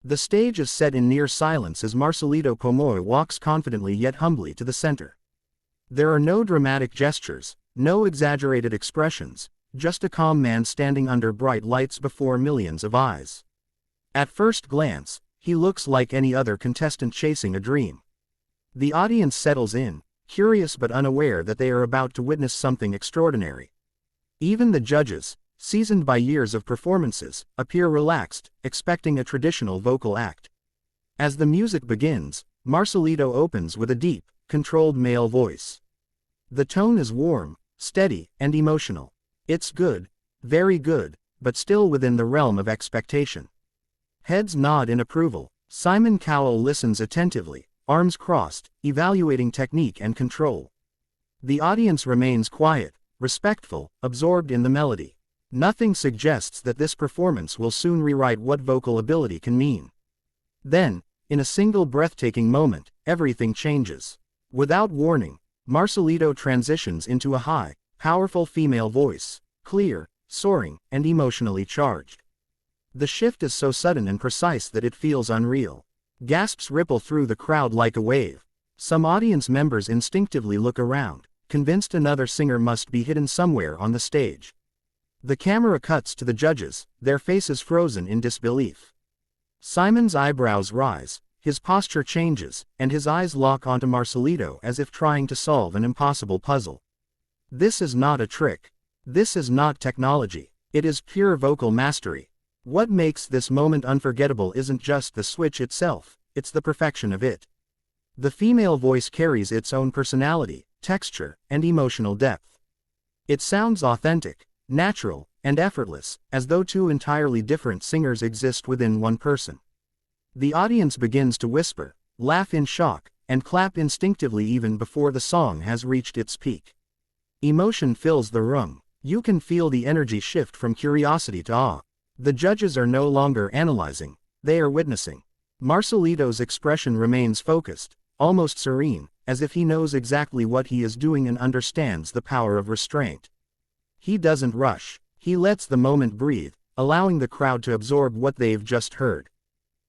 The stage is set in near silence as Marcelito Pomoy walks confidently yet humbly to the center. There are no dramatic gestures, no exaggerated expressions, just a calm man standing under bright lights before millions of eyes. At first glance, he looks like any other contestant chasing a dream. The audience settles in, curious but unaware that they are about to witness something extraordinary. Even the judges, seasoned by years of performances, appear relaxed, expecting a traditional vocal act. As the music begins, Marcelito opens with a deep, controlled male voice. The tone is warm, steady, and emotional. It's good, very good, but still within the realm of expectation. Heads nod in approval. Simon Cowell listens attentively, arms crossed, evaluating technique and control. The audience remains quiet, respectful, absorbed in the melody. Nothing suggests that this performance will soon rewrite what vocal ability can mean. Then, in a single breathtaking moment, everything changes. Without warning, Marcelito transitions into a high, powerful female voice, clear, soaring, and emotionally charged. The shift is so sudden and precise that it feels unreal. Gasps ripple through the crowd like a wave. Some audience members instinctively look around, convinced another singer must be hidden somewhere on the stage. The camera cuts to the judges, their faces frozen in disbelief. Simon's eyebrows rise, his posture changes, and his eyes lock onto Marcelito as if trying to solve an impossible puzzle. This is not a trick. This is not technology. It is pure vocal mastery. What makes this moment unforgettable isn't just the switch itself, it's the perfection of it. The female voice carries its own personality, texture, and emotional depth. It sounds authentic, natural, and effortless, as though two entirely different singers exist within one person. The audience begins to whisper, laugh in shock, and clap instinctively even before the song has reached its peak. Emotion fills the room. You can feel the energy shift from curiosity to awe. The judges are no longer analyzing, they are witnessing. Marcelito's expression remains focused, almost serene, as if he knows exactly what he is doing and understands the power of restraint. He doesn't rush, he lets the moment breathe, allowing the crowd to absorb what they've just heard.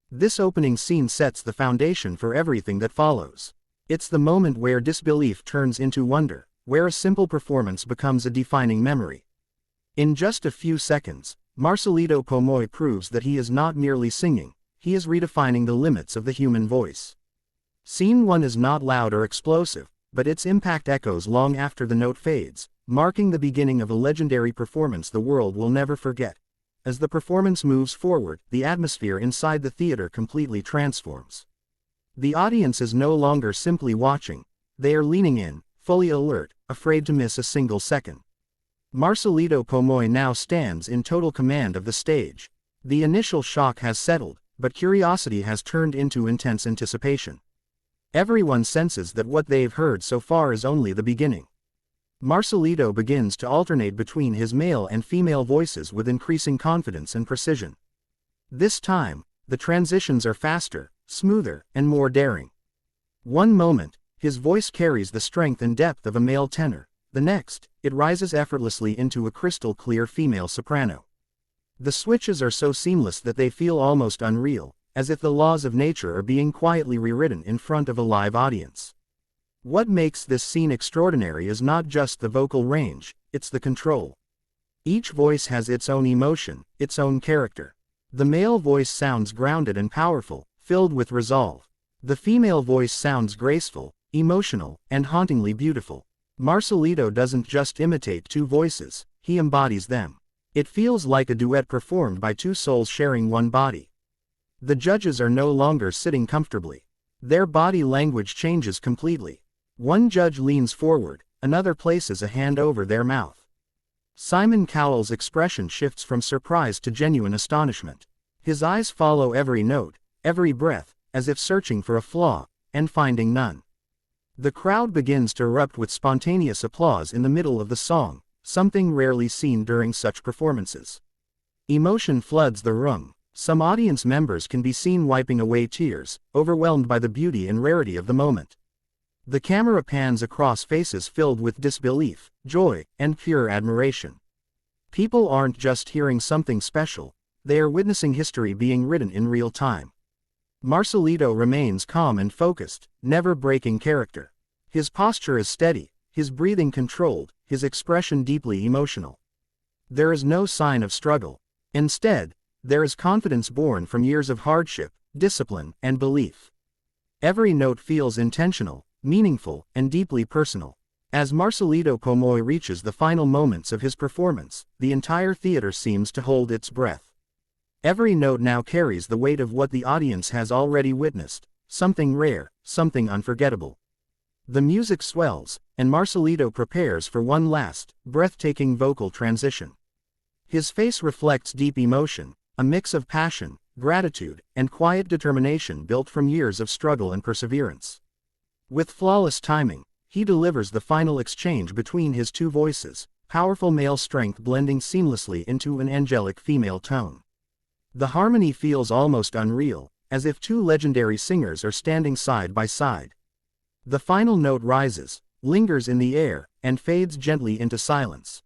This opening scene sets the foundation for everything that follows. It's the moment where disbelief turns into wonder, where a simple performance becomes a defining memory. In just a few seconds, Marcelito Pomoy proves that he is not merely singing, he is redefining the limits of the human voice. Scene 1 is not loud or explosive, but its impact echoes long after the note fades, marking the beginning of a legendary performance the world will never forget. As the performance moves forward, the atmosphere inside the theater completely transforms. The audience is no longer simply watching, they are leaning in, fully alert, afraid to miss a single second. Marcelito Pomoy now stands in total command of the stage. The initial shock has settled, but curiosity has turned into intense anticipation. Everyone senses that what they've heard so far is only the beginning. Marcelito begins to alternate between his male and female voices with increasing confidence and precision. This time, the transitions are faster, smoother, and more daring. One moment, his voice carries the strength and depth of a male tenor. The next, it rises effortlessly into a crystal-clear female soprano. The switches are so seamless that they feel almost unreal, as if the laws of nature are being quietly rewritten in front of a live audience. What makes this scene extraordinary is not just the vocal range, it's the control. Each voice has its own emotion, its own character. The male voice sounds grounded and powerful, filled with resolve. The female voice sounds graceful, emotional, and hauntingly beautiful. Marcelito doesn't just imitate two voices, he embodies them. It feels like a duet performed by two souls sharing one body. The judges are no longer sitting comfortably. Their body language changes completely. One judge leans forward, another places a hand over their mouth. Simon Cowell's expression shifts from surprise to genuine astonishment. His eyes follow every note, every breath, as if searching for a flaw, and finding none. The crowd begins to erupt with spontaneous applause in the middle of the song, something rarely seen during such performances. Emotion floods the room. Some audience members can be seen wiping away tears, overwhelmed by the beauty and rarity of the moment. The camera pans across faces filled with disbelief, joy, and pure admiration. People aren't just hearing something special, they are witnessing history being written in real time. Marcelito remains calm and focused, never breaking character. His posture is steady, his breathing controlled, his expression deeply emotional. There is no sign of struggle. Instead, there is confidence born from years of hardship, discipline, and belief. Every note feels intentional, meaningful, and deeply personal. As Marcelito Pomoy reaches the final moments of his performance, the entire theater seems to hold its breath. Every note now carries the weight of what the audience has already witnessed, something rare, something unforgettable. The music swells, and Marcelito prepares for one last, breathtaking vocal transition. His face reflects deep emotion, a mix of passion, gratitude, and quiet determination built from years of struggle and perseverance. With flawless timing, he delivers the final exchange between his two voices, powerful male strength blending seamlessly into an angelic female tone. The harmony feels almost unreal, as if two legendary singers are standing side by side. The final note rises, lingers in the air, and fades gently into silence.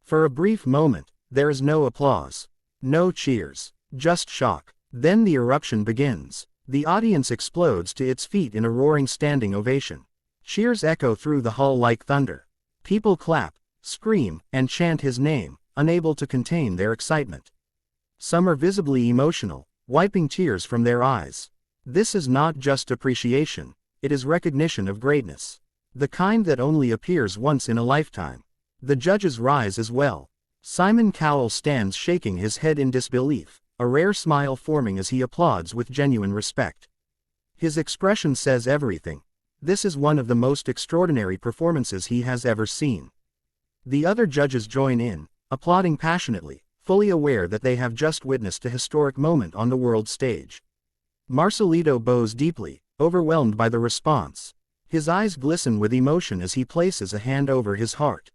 For a brief moment, there is no applause, no cheers, just shock. Then the eruption begins. The audience explodes to its feet in a roaring standing ovation. Cheers echo through the hall like thunder. People clap, scream, and chant his name, unable to contain their excitement. Some are visibly emotional, wiping tears from their eyes. This is not just appreciation, it is recognition of greatness. The kind that only appears once in a lifetime. The judges rise as well. Simon Cowell stands shaking his head in disbelief, a rare smile forming as he applauds with genuine respect. His expression says everything. This is one of the most extraordinary performances he has ever seen. The other judges join in, applauding passionately, fully aware that they have just witnessed a historic moment on the world stage. Marcelito bows deeply, overwhelmed by the response. His eyes glisten with emotion as he places a hand over his heart.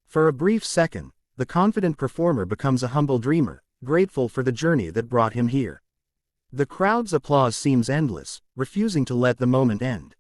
For a brief second, the confident performer becomes a humble dreamer, grateful for the journey that brought him here. The crowd's applause seems endless, refusing to let the moment end.